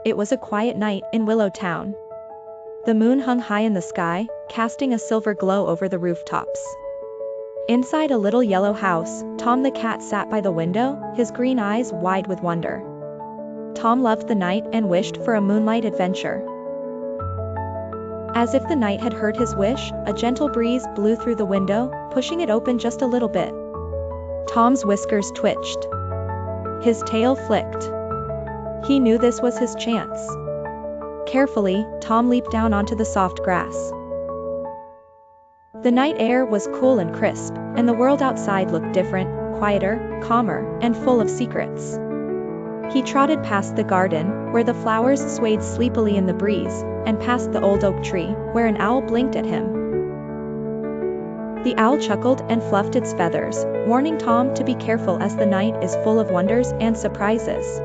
It was a quiet night in Willow Town. The moon hung high in the sky, casting a silver glow over the rooftops. Inside a little yellow house, Tom the cat sat by the window, his green eyes wide with wonder. Tom loved the night and wished for a moonlight adventure. As if the night had heard his wish, a gentle breeze blew through the window, pushing it open just a little bit. Tom's whiskers twitched. His tail flicked. He knew this was his chance. Carefully, Tom leaped down onto the soft grass. The night air was cool and crisp, and the world outside looked different, quieter, calmer, and full of secrets. He trotted past the garden, where the flowers swayed sleepily in the breeze, and past the old oak tree, where an owl blinked at him. The owl chuckled and fluffed its feathers, warning Tom to be careful as the night is full of wonders and surprises.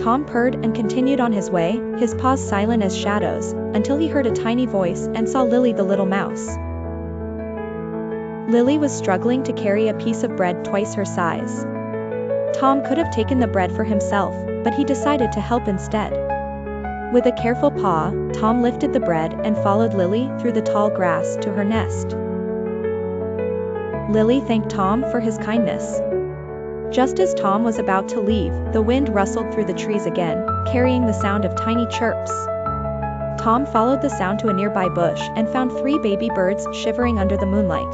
Tom purred and continued on his way, his paws silent as shadows, until he heard a tiny voice and saw Lily the little mouse. Lily was struggling to carry a piece of bread twice her size. Tom could have taken the bread for himself, but he decided to help instead. With a careful paw, Tom lifted the bread and followed Lily through the tall grass to her nest. Lily thanked Tom for his kindness. Just as Tom was about to leave, the wind rustled through the trees again, carrying the sound of tiny chirps. Tom followed the sound to a nearby bush and found 3 baby birds shivering under the moonlight.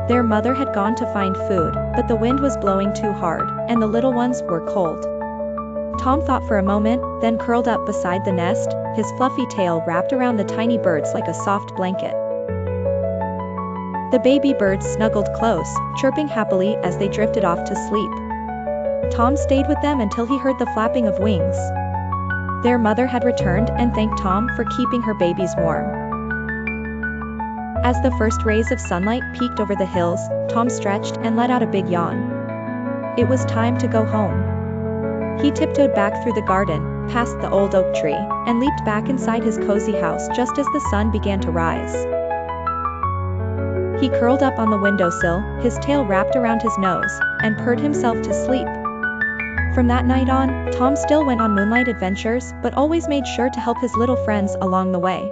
Their mother had gone to find food, but the wind was blowing too hard, and the little ones were cold. Tom thought for a moment, then curled up beside the nest, his fluffy tail wrapped around the tiny birds like a soft blanket. The baby birds snuggled close, chirping happily as they drifted off to sleep. Tom stayed with them until he heard the flapping of wings. Their mother had returned and thanked Tom for keeping her babies warm. As the first rays of sunlight peeked over the hills, Tom stretched and let out a big yawn. It was time to go home. He tiptoed back through the garden, past the old oak tree, and leaped back inside his cozy house just as the sun began to rise. He curled up on the windowsill, his tail wrapped around his nose, and purred himself to sleep. From that night on, Tom still went on moonlight adventures, but always made sure to help his little friends along the way.